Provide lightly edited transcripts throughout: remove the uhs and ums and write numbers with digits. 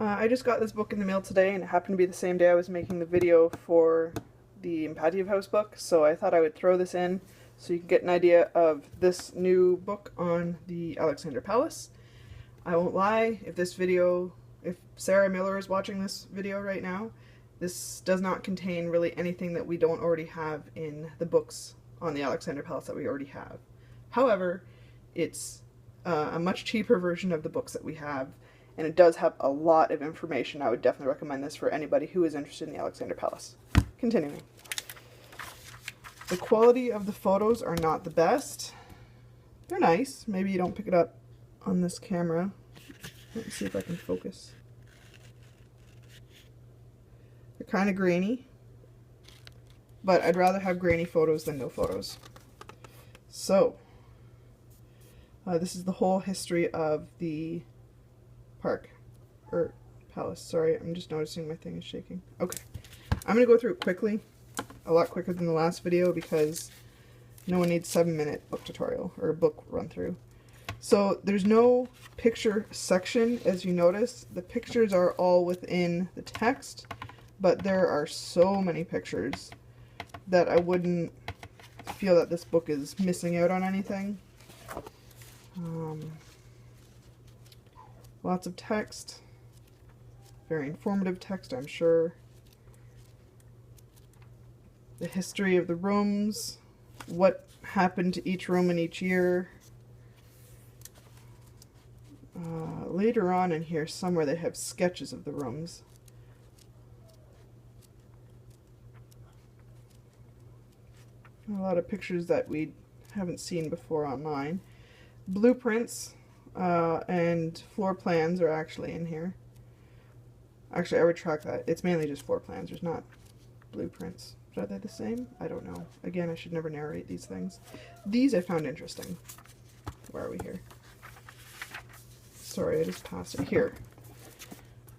I just got this book in the mail today, and it happened to be the same day I was making the video for the Impatiev House book, so I thought I would throw this in so you can get an idea of this new book on the Alexander Palace. I won't lie, if Sarah Miller is watching this video right now, this does not contain really anything that we don't already have in the books on the Alexander Palace that we already have. However, it's a much cheaper version of the books that we have, and it does have a lot of information. I would definitely recommend this for anybody who is interested in the Alexander Palace. Continuing. The quality of the photos are not the best. They're nice. Maybe you don't pick it up on this camera. Let's see if I can focus. They're kind of grainy, but I'd rather have grainy photos than no photos. So, this is the whole history of the park, or palace. Sorry, I'm just noticing my thing is shaking. Okay, I'm going to go through it quickly, a lot quicker than the last video, because no one needs a 7-minute book tutorial or a book run through. So there's no picture section, as you notice. The pictures are all within the text, but there are so many pictures that I wouldn't feel that this book is missing out on anything. Lots of text, very informative text, I'm sure. The history of the rooms, what happened to each room in each year. Later on in here somewhere they have sketches of the rooms. A lot of pictures that we haven't seen before online. Blueprints and floor plans are actually in here. Actually, I retract that. It's mainly just floor plans. There's not blueprints. Are they the same? I don't know. Again, I should never narrate these things. These I found interesting. Where are we here? Sorry, I just passed it. Here.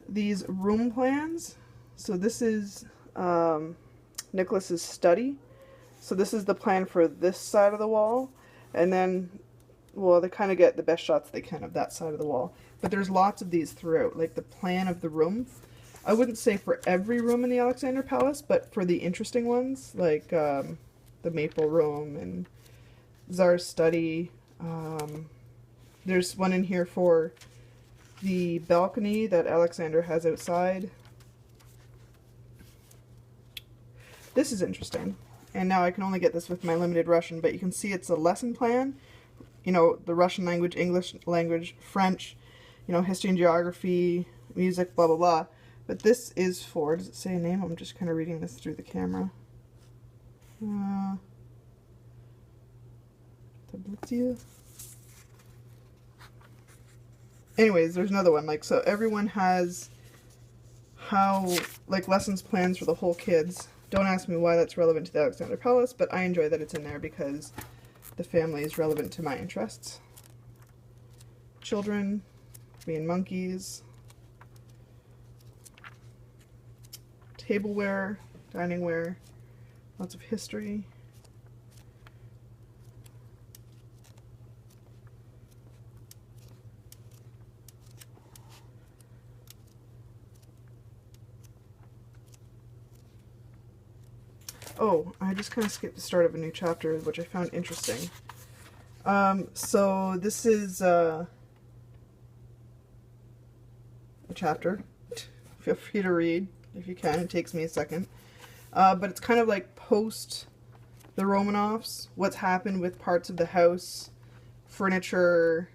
These room plans. So this is Nicholas's study. So this is the plan for this side of the wall. And then, well, they kind of get the best shots they can of that side of the wall. But there's lots of these throughout, like the plan of the room. I wouldn't say for every room in the Alexander Palace, but for the interesting ones, like the Maple Room and Tsar's study. There's one in here for the balcony that Alexander has outside. This is interesting. And now I can only get this with my limited Russian, but you can see it's a lesson plan. You know, the Russian language, English language, French, you know, history and geography, music, blah, blah, blah. But this is for, does it say a name? I'm just kind of reading this through the camera. Anyways, there's another one. Like, so everyone has like lessons plans for the whole kids. Don't ask me why that's relevant to the Alexander Palace, but I enjoy that it's in there because the family is relevant to my interests. Children, being monkeys. Tableware, diningware, lots of history. Oh, I just kind of skipped the start of a new chapter, which I found interesting. So this is a chapter. Feel free to read if you can. It takes me a second. But it's kind of like post the Romanovs, what's happened with parts of the house, furniture,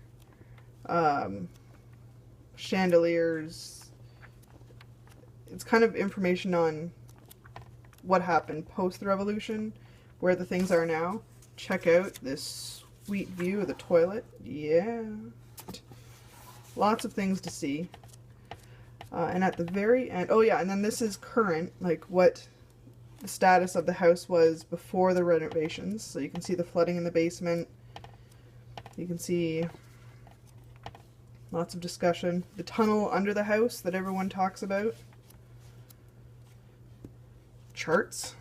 chandeliers. It's kind of information on what happened post the revolution, where the things are now. Check out this sweet view of the toilet. Yeah. Lots of things to see. And at the very end, oh yeah, and then this is current, like what the status of the house was before the renovations. So you can see the flooding in the basement. You can see lots of discussion. The tunnel under the house that everyone talks about. Charts.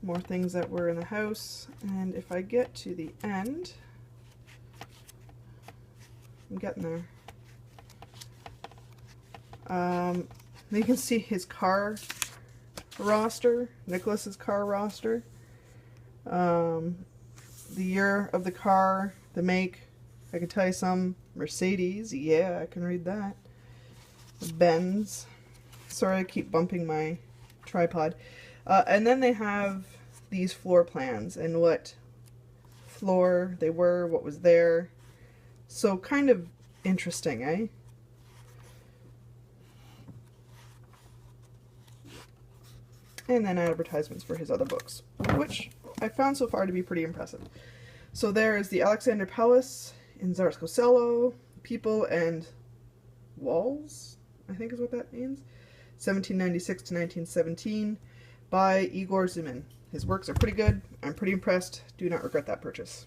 More things that were in the house. And if I get to the end, I'm getting there. You can see his car roster, Nicholas's car roster. The year of the car, the make, I can tell you some. Mercedes, yeah, I can read that. Benz. Sorry, I keep bumping my tripod. And then they have these floor plans and what floor they were, what was there. So kind of interesting, eh? And then advertisements for his other books, which I found so far to be pretty impressive. So there is the Alexander Palace in Tsarskoye, People and Walls, I think is what that means. 1796 to 1917 by Igor Zimin. His works are pretty good. I'm pretty impressed. Do not regret that purchase.